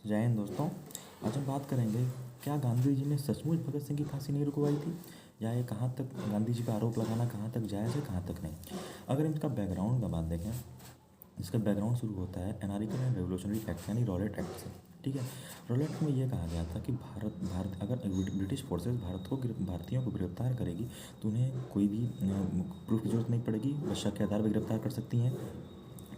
जय हिंद दोस्तों। आज हम बात करेंगे, क्या गांधी जी ने सचमुच भगत सिंह की फांसी नहीं रुकवाई थी, या ये कहाँ तक गांधी जी पर आरोप लगाना कहाँ तक जायज़ है कहाँ तक नहीं। अगर इसका बैकग्राउंड का बात देखें, इसका बैकग्राउंड शुरू होता है अमेरिकन एंड रेवोल्यूशनरी एक्ट यानी रॉलेट एक्ट से। ठीक है। रॉलेट एक्ट में यह कहा गया था कि भारत अगर ब्रिटिश फोर्सेस भारतीयों को गिरफ्तार करेगी तो उन्हें कोई भी प्रूफ की जरूरत नहीं पड़ेगी, बस शक के आधार पर गिरफ्तार कर सकती हैं।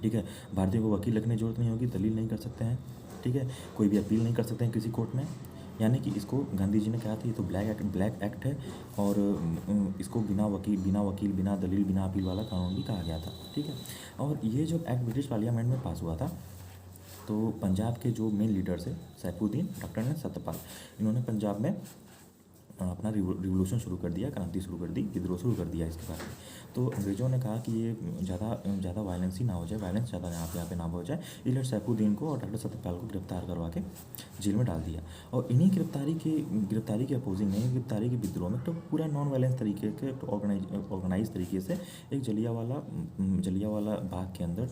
ठीक है। भारतीयों को वकील रखने की जरूरत नहीं होगी, दलील नहीं कर सकते हैं। ठीक है। कोई भी अपील नहीं कर सकते हैं किसी कोर्ट में। यानी कि इसको गांधी जी ने कहा था ये तो ब्लैक एक्ट है, और इसको बिना वकील बिना दलील बिना अपील वाला कानून भी कहा गया था। ठीक है। और ये जो एक्ट ब्रिटिश पार्लियामेंट में पास हुआ था, तो पंजाब के जो मेन लीडर्स है सैफुद्दीन, डॉक्टर सत्यपाल, इन्होंने पंजाब में अपना रिवोल्यूशन शुरू कर दिया, क्रांति शुरू कर दी, विद्रोह शुरू कर दिया इसके बाद में। तो अंग्रेज़ों ने कहा कि ये ज़्यादा वायलेंस ही ना हो जाए, वायलेंस ज़्यादा यहाँ पे ना हो जाए, इसलिए सैफुद्दीन को और डॉक्टर सत्यपाल को गिरफ्तार करवा के जेल में डाल दिया। और इन्हीं गिरफ्तारी के अपोजिंग में, गिरफ्तारी के विद्रोह में, तो पूरा नॉन वायलेंस तरीके के ऑर्गेनाइज तरीके से एक जलियांवाला बाग के अंदर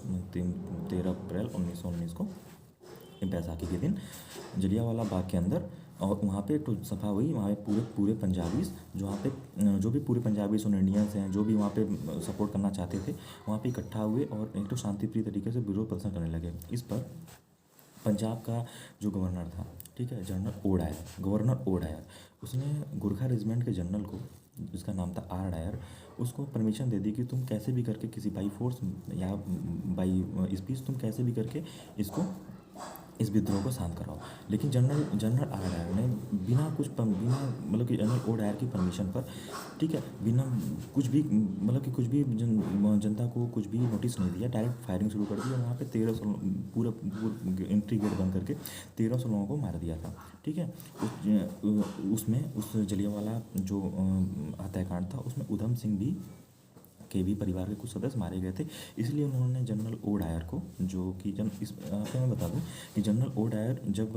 13 अप्रैल 1919 को, बैसाखी के दिन जलियांवाला बाग के अंदर, और वहाँ पे एक तो सभा हुई। वहाँ पे पूरे पूरे पंजाबीज जो वहाँ पे जो भी पूरे पंजाबीज और इंडियंस हैं जो भी वहाँ पे सपोर्ट करना चाहते थे, वहाँ पे इकट्ठा हुए और एक तो शांतिप्रिय तरीके से विरोध प्रदर्शन करने लगे। इस पर पंजाब का जो गवर्नर था, ठीक है, गवर्नर ओ डायर, उसने गोरखा रेजिमेंट के जनरल को, जिसका नाम था आर डायर, उसको परमिशन दे दी कि तुम कैसे भी करके किसी बाई फोर्स या बाई स्पीच तुम कैसे भी करके इस विद्रोह को शांत कराओ। लेकिन जनरल आर डायर ने बिना मतलब कि जनरल ओ डायर की परमिशन पर, ठीक है, बिना कुछ भी मतलब कि कुछ भी जनता को कुछ भी नोटिस नहीं दिया, डायरेक्ट फायरिंग शुरू कर दी और वहाँ पे 1300 पूरा एंट्री गेट बंद करके 1300 लोगों को मार दिया था। ठीक है। उस जलियांवाला जो हत्याकांड था, उसमें उधम सिंह के भी परिवार के कुछ सदस्य मारे गए थे। इसलिए उन्होंने जनरल ओ डायर को, जो कि आपको मैं बता दूं कि जनरल ओ डायर जब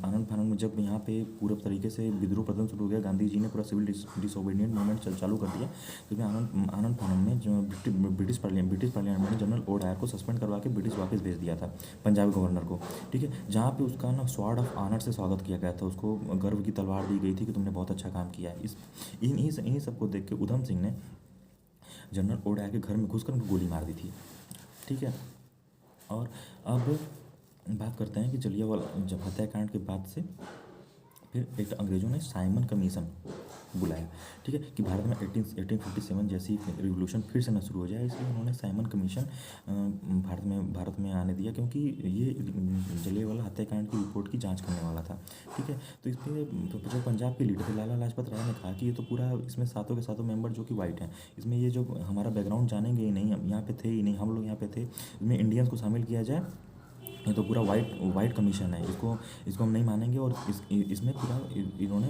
आनंद फानन में, जब यहाँ पे पूरा तरीके से विद्रोह प्रदर्शन शुरू हो गया, गांधी जी ने पूरा सिविल डिसोबीडियंट मूवमेंट चालू कर दिया, तो फिर आनंद फानन में जो ब्रिटिश पार्लियामेंट ने जनरल ओ डायर को सस्पेंड करवा के ब्रिटिश वापस भेज दिया था पंजाब गवर्नर को। ठीक है। जहाँ पे उसका ना स्वॉर्ड ऑफ ऑनर से स्वागत किया गया था, उसको गर्व की तलवार दी गई थी कि तुमने बहुत अच्छा काम किया है। इन्हीं सबको देख के उधम सिंह ने जनरल ओ डायर के घर में घुसकर उनको गोली मार दी थी। ठीक है। और अब बात करते हैं कि जलियांवाला जब हत्याकांड के बाद से फिर एक अंग्रेज़ों ने साइमन कमीशन बुलाया। ठीक है, कि भारत में 1857 जैसी रिवोल्यूशन फिर से न शुरू हो जाए, इसलिए उन्होंने साइमन कमीशन भारत में आने दिया, क्योंकि ये जलियांवाला हत्याकांड की रिपोर्ट की जांच करने वाला था। ठीक है। तो इस पर तो जो पंजाब के लीडर थे लाला लाजपत राय ने कहा कि ये तो पूरा, इसमें सातों के सातों मेंबर जो कि वाइट हैं, इसमें ये जो हमारा बैकग्राउंड जानेंगे ही नहीं, हम यहाँ पे थे ही नहीं, हम लोग यहाँ पे थे, इसमें इंडियंस को शामिल किया जाए, ये तो पूरा वाइट कमीशन है, इसको हम नहीं मानेंगे। और इसमें पूरा इन्होंने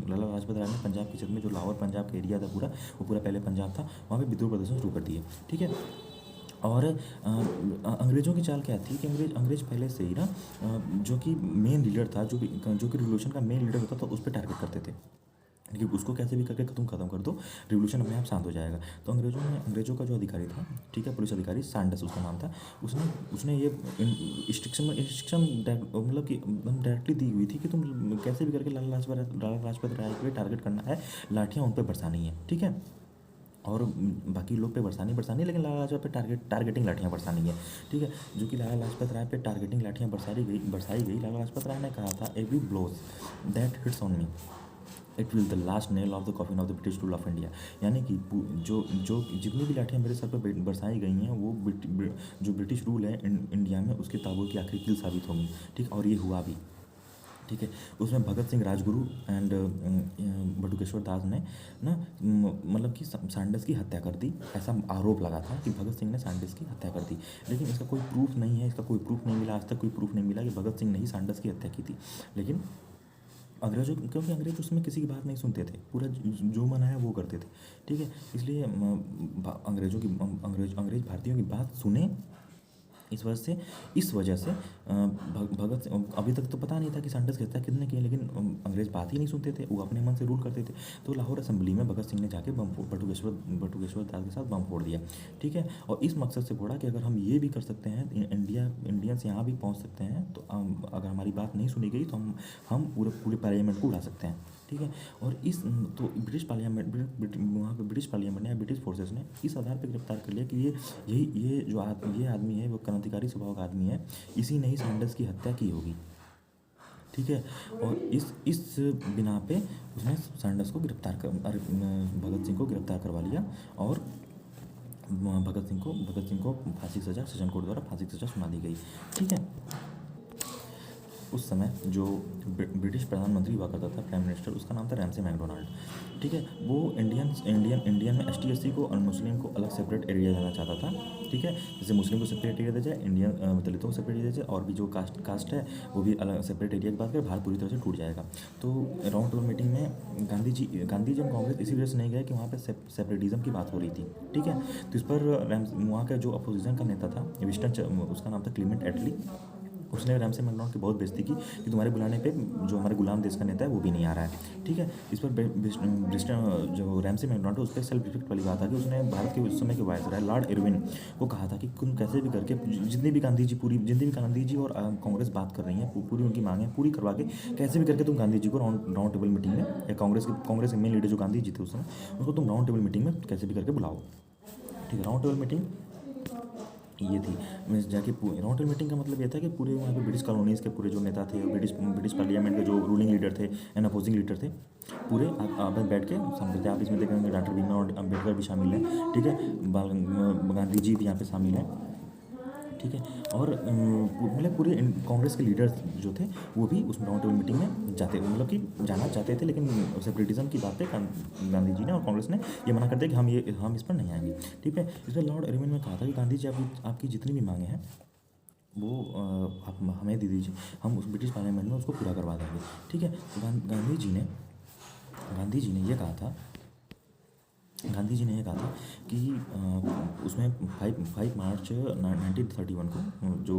लाला लाजपत राय ने पंजाब के क्षेत्र में, जो लाहौर पंजाब का एरिया था पूरा, वो पूरा पहले पंजाब था, वहाँ पे विद्रोह प्रदर्शन शुरू कर दिए। ठीक है। और अंग्रेज़ों की चाल क्या थी कि अंग्रेज पहले से ही ना जो कि मेन लीडर था, जो कि रिवोल्यूशन का मेन लीडर होता था, उस पर टारगेट करते थे, लेकिन उसको कैसे भी करके तुम खत्म कर दो, रिवोल्यूशन अपने आप शांत हो जाएगा। तो अंग्रेज़ों का जो अधिकारी था, ठीक है, पुलिस अधिकारी सैंडर्स उसका नाम था, उसने ये इंस्ट्रक्शन मतलब कि एकदम डायरेक्टली दी हुई थी कि तुम कैसे भी करके लाला लाजपत राय को टारगेट करना है, लाठियाँ उन पर बरसानी है। ठीक है। और बाकी लोग पे बरसानी, लेकिन लाला लाजपत पे टारगेटिंग लाठियाँ बरसानी है। ठीक है। जो कि लाला लाजपत राय पे टारगेटिंग लाठियाँ बरसाई गई। लाला लाजपत राय ने कहा था, every blows that hits on me it will the last nail of the coffin of the British rule of India. यानी कि जो जितनी भी लाठियाँ मेरे सर पर बरसाई गई हैं, वो जो ब्रिटिश रूल है इंडिया में, उसके ताबूत की आखिरी कील साबित होंगी। ठीक। और ये हुआ भी। ठीक है। उसमें भगत सिंह राजगुरु एंड बटुकेश्वर दास ने ना मतलब कि सैंडर्स की हत्या कर दी, ऐसा आरोप लगा था कि भगत सिंह ने सैंडर्स की हत्या कर दी। लेकिन इसका कोई प्रूफ नहीं है, इसका कोई प्रूफ नहीं मिला, आज तक कोई प्रूफ नहीं मिला कि भगत सिंह ने ही सैंडर्स की हत्या की थी। लेकिन क्योंकि अंग्रेज उसमें किसी की बात नहीं सुनते थे, पूरा जो मन आया वो करते थे। ठीक है। इसलिए अंग्रेज भारतीयों की बात सुने इस वजह से भगत सिंह अभी तक तो पता नहीं था कि सैंडर्स की हत्या किसने की है, लेकिन अंग्रेज बात ही नहीं सुनते थे, वो अपने मन से रूल करते थे। तो लाहौर असेंबली में भगत सिंह ने जाके बटुकेश्वर दास के साथ बम फोड़ दिया। ठीक है, और इस मकसद से फोड़ा कि अगर हम ये भी कर सकते हैं, इंडियंस यहाँ भी पहुँच सकते हैं, तो अगर हमारी बात नहीं सुनी गई तो हम पूरे पूरे पार्लियामेंट को उड़ा सकते हैं। ठीक है, और तो ब्रिटिश पार्लियामेंट वहाँ पे ब्रिटिश पार्लियामेंट ने या ब्रिटिश फोर्सेस ने इस आधार पर गिरफ्तार कर लिया कि ये जो ये आदमी है वो क्रांतिकारी स्वभाव का आदमी है, इसी ने ही सैंडर्स की हत्या की होगी। ठीक है, और इस बिना पे उसने सैंडर्स को भगत सिंह को गिरफ्तार करवा लिया, और भगत सिंह को फांसी की सज़ा, सेशन कोर्ट द्वारा फांसी की सज़ा सुना दी गई। ठीक है, उस समय जो ब्रिटिश प्रधानमंत्री हुआ करता था, प्राइम मिनिस्टर, उसका नाम था रैमसे मैकडोनाल्ड। ठीक है, वो इंडियन में ST SC को और मुस्लिम को अलग सेपरेट एरिया देना चाहता था। ठीक है, जैसे मुस्लिम को सेपरेट एरिया दिया जाए, दलितों को सेपरेट एरिया दिया जाए, और भी जो कास्ट है वो भी अलग सेपरेट एरिया की बात करें, भारत पूरी तरह से टूट जाएगा। तो राउंड टेबल मीटिंग में गांधी जी और कांग्रेस इसी वजह से नहीं गए कि वहाँ पर सेपरेटिज्म की बात हो रही थी। ठीक है, तो इस पर वहाँ का जो अपोजिशन का नेता था उसका नाम था क्लीमेंट एटली, उसने रैमसे मैकडोनाल्ड की बहुत बेइज्जती की कि तुम्हारे बुलाने पे जो हमारे गुलाम देश का नेता है वो भी नहीं आ रहा है। ठीक है, इस पर जो रैमसे मैकडोनाल्ड है उस पर सेल्फ रिस्पेक्ट वाली बात आ कि उसने भारत के उस समय के वायसराय लॉर्ड इरविन को कहा था कि तुम कैसे भी करके जितनी भी गांधी जी और कांग्रेस बात कर रही है, पूरी उनकी मांगें पूरी करवा के कैसे भी करके तुम गांधी जी को राउंड टेबल मीटिंग में, या कांग्रेस के मेन लीडर जो गांधी जी थे उस समय, उसको तुम राउंड टेबल मीटिंग में कैसे भी करके बुलाओ। ठीक है, राउंड टेबल मीटिंग ये थी। मैं जाके राउंड टेबल मीटिंग का मतलब ये था कि पूरे वहाँ पे ब्रिटिश कॉलोनीज़ के पूरे जो नेता थे, ब्रिटिश पार्लियामेंट के जो रूलिंग लीडर थे एंड अपोजिंग लीडर थे, पूरे आप बैठ के समझते, आप इसमें देखेंगे डॉक्टर भीमराव अम्बेडकर भी शामिल हैं। ठीक है, गांधी जी भी यहाँ पे शामिल हैं। ठीक है, और मतलब पूरे कांग्रेस के लीडर्स जो थे वो भी उस राउंड टेबल मीटिंग में मतलब कि जाना चाहते थे, लेकिन सेपरेटिज्म की बात पे गांधी जी ने और कांग्रेस ने ये मना कर दिया कि हम इस पर नहीं आएंगे। ठीक है, इस पर लॉर्ड इरविन ने कहा था कि गांधी जी आपकी जितनी भी मांगे हैं वो आप हमें दे दीजिए, हम उस ब्रिटिश पार्लियामेंट में उसको पूरा करवा देंगे। ठीक है, तो गांधी जी ने ये कहा था कि उसमें 5 मार्च 1931 को जो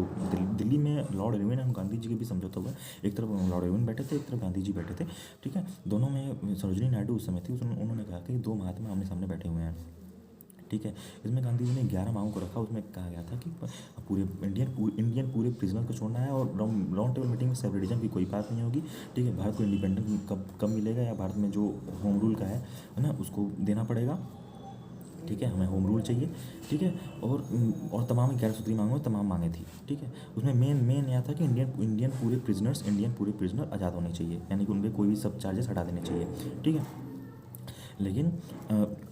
दिल्ली में लॉर्ड इरविन और गांधी जी के भी समझौता हुआ। एक तरफ लॉर्ड इरविन बैठे थे, एक तरफ गांधी जी बैठे थे। ठीक है, दोनों में सरोजिनी नायडू उस समय थी, उन्होंने कहा कि 2 महात्मा आमने सामने बैठे हुए हैं। ठीक है, इसमें गांधी जी ने 11 मांगों को रखा। उसमें कहा गया था कि पूरे इंडियन पूरे प्रिजनर को छोड़ना है, और राउंड टेबल मीटिंग में सेपरेटिज्म की कोई बात नहीं होगी। ठीक है, भारत को इंडिपेंडेंस कब मिलेगा, या भारत में जो होम रूल का है ना, उसको देना पड़ेगा। ठीक है, हमें होम रूल चाहिए। ठीक है, और तमाम 11 सूत्री मांगों में तमाम मांगे थी। ठीक है, उसमें मेन यह था कि इंडियन पूरे प्रिजनर आज़ाद होने चाहिए, यानी कि उन पर कोई भी सब चार्जेस हटा देने चाहिए। ठीक है, लेकिन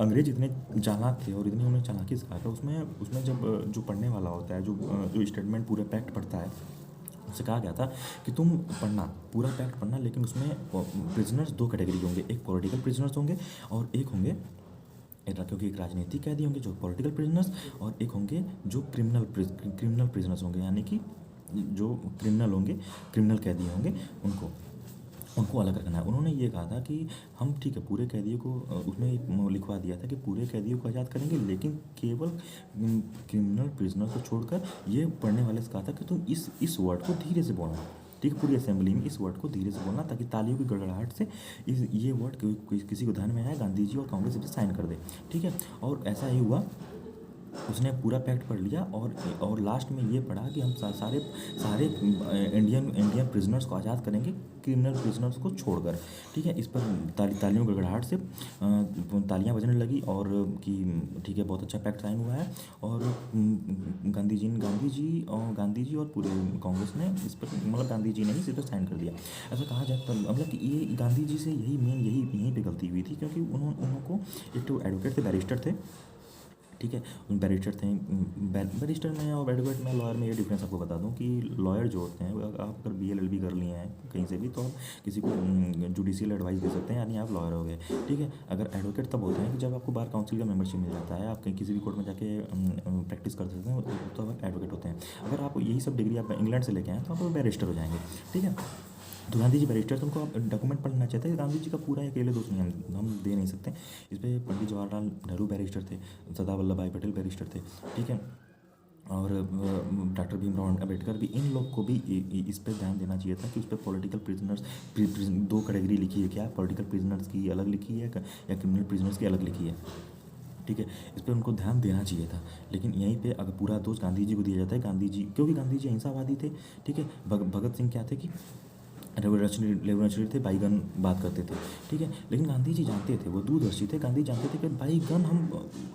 अंग्रेज इतने चालाक थे और इतनी उन्हें चालाकी सिखाया था, उसमें जब जो पढ़ने वाला होता है, जो स्टेटमेंट पूरे पैक्ट पढ़ता है, उससे कहा गया था कि तुम पढ़ना, पूरा पैक्ट पढ़ना, लेकिन उसमें प्रिजनर्स 2 कैटेगरी के होंगे, एक पॉलिटिकल प्रिजनर्स होंगे और एक होंगे क्योंकि एक राजनीतिक कैदी होंगे जो पॉलिटिकल प्रिजनर्स, और एक होंगे जो क्रिमिनल प्रिजनर्स होंगे, यानी कि जो क्रिमिनल कैदी होंगे उनको अलग रखना है। उन्होंने ये कहा था कि हम ठीक है पूरे कैदियों को उसमें एक लिखवा दिया था कि पूरे कैदियों को आज़ाद करेंगे, लेकिन केवल क्रिमिनल प्रिजनर को छोड़कर ये पढ़ने वाले से कहा था कि तुम इस वर्ड को धीरे से बोलना। ठीक है, पूरी असेंबली में इस वर्ड को धीरे से बोलना, ताकि तालियों की गड़गड़ाहट से ये वर्ड किसी को ध्यान में आए, गांधी जी और कांग्रेस इसे साइन कर दे। ठीक है, और ऐसा ही हुआ, उसने पूरा पैक्ट पढ़ लिया, और लास्ट में ये पढ़ा कि हम सारे इंडियन प्रिजनर्स को आज़ाद करेंगे, क्रिमिनल प्रिजनर्स को छोड़कर। ठीक है, इस पर तालियों की गड़गड़ाहट से तालियां बजने लगी, और कि ठीक है बहुत अच्छा पैक्ट साइन हुआ है। और गांधी जी और पूरे कांग्रेस ने इस पर, मतलब गांधी जी ने ही इस पर साइन कर दिया। ऐसा कहा जाता, मतलब कि ये गांधी जी से यहीं पे गलती हुई थी, क्योंकि उनको एक तो एडवोकेट थे, बैरिस्टर थे। ठीक है, बैरिस्टर थे। बैरिस्टर में और एडवोकेट में, लॉयर में ये डिफरेंस आपको बता दूं कि लॉयर जो होते हैं, आप अगर BA LLB कर लिए हैं कहीं से भी, तो आप किसी को जुडिशियल एडवाइस दे सकते हैं, यानी आप लॉयर हो गए। ठीक है, अगर एडवोकेट तब होते हैं कि जब आपको बार काउंसिल का मेंबरशिप मिल जाता है, आप कहीं किसी भी कोर्ट में जाके प्रैक्टिस कर सकते हैं, तो आप एडवोकेट होते हैं। अगर आप यही सब डिग्री आप इंग्लैंड से लेके आए तो आप बैरिस्टर हो जाएंगे। ठीक है, तो गांधी जी बैरिस्टर थे, उनको डॉक्यूमेंट पढ़ना चाहते हैं। गांधी जी का पूरा अकेले दोस्त नहीं हम दे नहीं सकते। इस पर पंडित जवाहरलाल नेहरू बैरिस्टर थे, सरदार वल्लभ भाई पटेल बैरिस्टर थे। ठीक है, और डॉक्टर भीमराव अम्बेडकर भी, इन लोग को भी इस पे ध्यान देना चाहिए था कि उस पे पॉलिटिकल प्रिजनर्स, दो कैटेगरी लिखी है क्या, पॉलिटिकल प्रिजनर्स की अलग लिखी है या क्रिमिनल प्रिजनर्स की अलग लिखी है, ठीक है, इस पर उनको ध्यान देना चाहिए था। लेकिन यहीं पे अगर पूरा दोष गांधी जी को दिया जाता है, गांधी जी, क्योंकि गांधी जी अहिंसावादी थे, ठीक है। भगत सिंह क्या थे कि रेवोल्यूशनरी थे, बाई गन बात करते थे, ठीक है। लेकिन गांधी जी जानते थे, वो दूरदर्शी थे, गांधी जानते थे कि बाई गन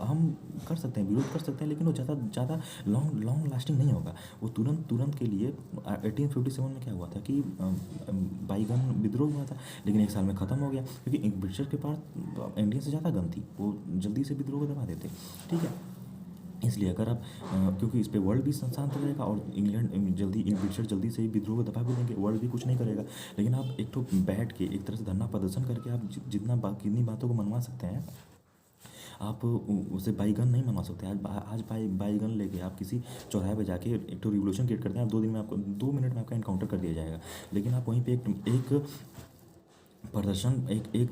हम कर सकते हैं, विरोध कर सकते हैं, लेकिन वो ज़्यादा लॉन्ग लास्टिंग नहीं होगा। वो तुरंत के लिए 1857 में क्या हुआ था कि बाई गन विद्रोह हुआ था, लेकिन 1 साल में ख़त्म हो गया, क्योंकि ब्रिटिशर के पास इंडिया से ज़्यादा गन थी, वो जल्दी से विद्रोह को दबा देते, ठीक है। इसलिए अगर आप क्योंकि इस पे वर्ल्ड भी शांत रहेगा और इंग्लैंड जल्दी, ब्रिटिशर जल्दी से ही विद्रोह को दबा भी देंगे, वर्ल्ड भी कुछ नहीं करेगा। लेकिन आप एक तो बैठ के एक तरह से धरना प्रदर्शन करके आप कितनी बातों को मनवा सकते हैं, आप उसे बाई गन नहीं मनवा सकते। आज बाई गन लेके आप किसी चौराहे पे जाके एक तो रिवोल्यूशन क्रिएट करते हैं, आप 2 दिन में आपको 2 मिनट में आपका इनकाउंटर कर दिया जाएगा। लेकिन आप वहीं पे एक प्रदर्शन, एक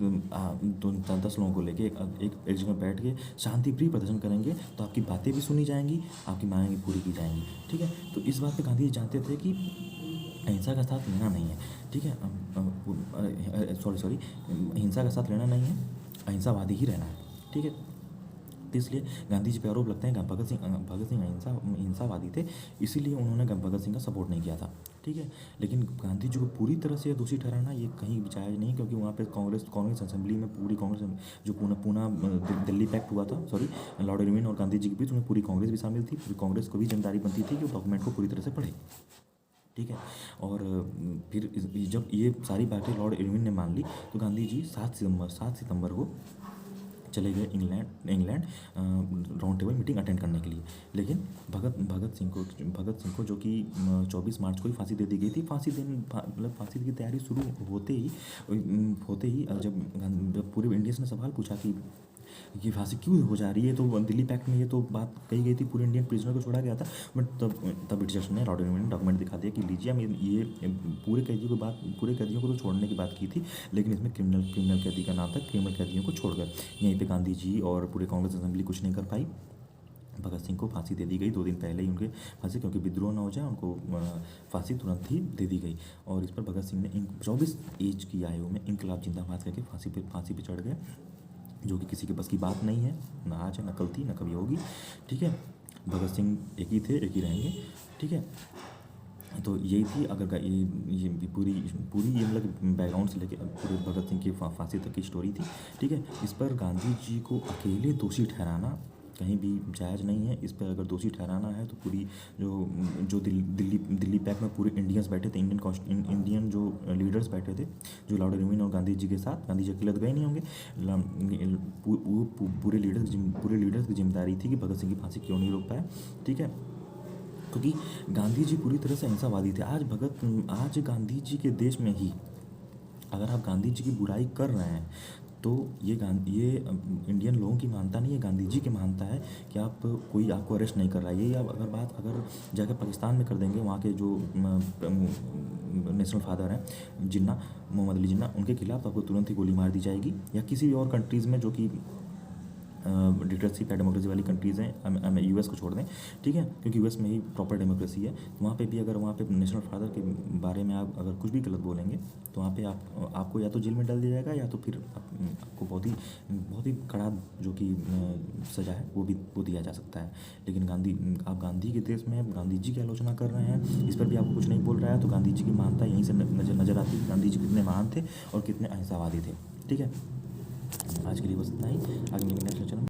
10 लोगों को लेके एक जगह बैठ के शांतिप्रिय प्रदर्शन करेंगे तो आपकी बातें भी सुनी जाएंगी, आपकी मांगें पूरी की जाएंगी, ठीक है। तो इस बात पे गांधी जी जानते थे कि अहिंसा का साथ लेना नहीं है, ठीक है, सॉरी, हिंसा का साथ लेना नहीं है, अहिंसावादी ही रहना है, ठीक है। तो इसलिए गांधी जी पे आरोप लगते हैं भगत सिंह हिंसावादी थे, इसीलिए उन्होंने भगत सिंह का सपोर्ट नहीं किया था, ठीक है। लेकिन गांधी जी को पूरी तरह से दोषी ठहराना ये कहीं जायज़ नहीं, क्योंकि वहाँ पे कांग्रेस असेंबली में पूरी कांग्रेस, जो पूना दिल्ली पैक्ट हुआ था, सॉरी, लॉर्ड इरविन और गांधी जी के बीच, उसमें पूरी कांग्रेस भी शामिल थी, पूरी कांग्रेस को भी जिम्मेदारी बनती थी कि डॉक्यूमेंट को पूरी तरह से पढ़े, ठीक है। और फिर जब ये सारी बातें लॉर्ड इरविन ने मान ली तो गांधी जी 7 सितंबर को चले गए England round table meeting attend करने के लिए। लेकिन भगत सिंह को जो कि 24 मार्च को ही फांसी दे दी गई थी, फांसी की तैयारी शुरू होते ही जब पूरे इंडियंस ने सवाल पूछा कि ये फांसी क्यों हो जा रही है, तो दिल्ली पैक्ट में ये तो बात कही गई थी, पूरे इंडियन प्रिजनर को छोड़ा गया था, बट तब ब्रिटिशर्स ने, लॉर्ड इरविन ने डॉक्यूमेंट दिखा दिया कि लीजिए, हम ये पूरे कैदियों को तो छोड़ने की बात की थी, लेकिन इसमें क्रिमिनल कैदी का नाम था, क्रिमिनल कैदियों को छोड़कर यहीं पे गांधी जी और पूरे कांग्रेस असेंबली कुछ नहीं कर पाई। भगत सिंह को फांसी दे दी गई 2 दिन पहले ही उनके फांसी, क्योंकि विद्रोह ना हो जाए, उनको फांसी तुरंत ही दे दी गई। और इस पर भगत सिंह ने 24 एज की आयु में इनकलाब जिंदाबाद करके फांसी पे चढ़ गए, जो कि किसी के बस की बात नहीं है, ना आज है, ना कल थी, ना कभी होगी, ठीक है। भगत सिंह एक ही थे, एक ही रहेंगे, ठीक है। तो यही थी, अगर ये पूरी ये मतलब बैकग्राउंड से लेके पूरे भगत सिंह की फांसी तक की स्टोरी थी, ठीक है। इस पर गांधी जी को अकेले दोषी ठहराना कहीं भी जायज़ नहीं है। इस पर अगर दोषी ठहराना है तो पूरी जो दिल्ली पैक्ट में पूरे इंडियंस बैठे थे, इंडियन जो लीडर्स बैठे थे, जो लॉर्ड इरविन और गांधी जी के साथ, गांधी जी अकेले तो गए नहीं होंगे, पूरे लीडर्स की जिम्मेदारी थी कि भगत सिंह की फांसी क्यों नहीं रोक पाए, ठीक है। क्योंकि गांधी जी पूरी तरह से अहिंसावादी थे। आज गांधी जी के देश में ही अगर आप गांधी जी की बुराई कर रहे हैं तो ये इंडियन लोगों की मानता नहीं है, गांधी जी की मानता है कि कोई आपको अरेस्ट नहीं कर रहा है। यही आप अगर जाकर पाकिस्तान में कर देंगे, वहाँ के जो नेशनल फादर हैं जिन्ना, मोहम्मद अली जिन्ना, उनके खिलाफ आपको तुरंत ही गोली मार दी जाएगी। या किसी और कंट्रीज़ में जो कि डिक्टेटरशिप या डेमोक्रेसी वाली कंट्रीज़ हैं, यूएस को छोड़ दें, ठीक है, क्योंकि यूएस में ही प्रॉपर डेमोक्रेसी है। तो वहाँ पे भी अगर वहाँ पे नेशनल फादर के बारे में आप अगर कुछ भी गलत बोलेंगे तो वहाँ पे आपको या तो जेल में डाल दिया जाएगा, या तो फिर आपको बहुत ही कड़ा जो कि सज़ा है वो दिया जा सकता है। लेकिन आप गांधी के देश में गांधी जी की आलोचना कर रहे हैं, इस पर भी आपको कुछ नहीं बोल रहा है, तो गांधी जी की महानता यहीं से नज़र आती है, गांधी जी कितने महान थे और कितने अहिंसावादी थे, ठीक है। आज के लिए बस इतना ही, आगे मिलेंगे नेक्स्ट लेक्चर में।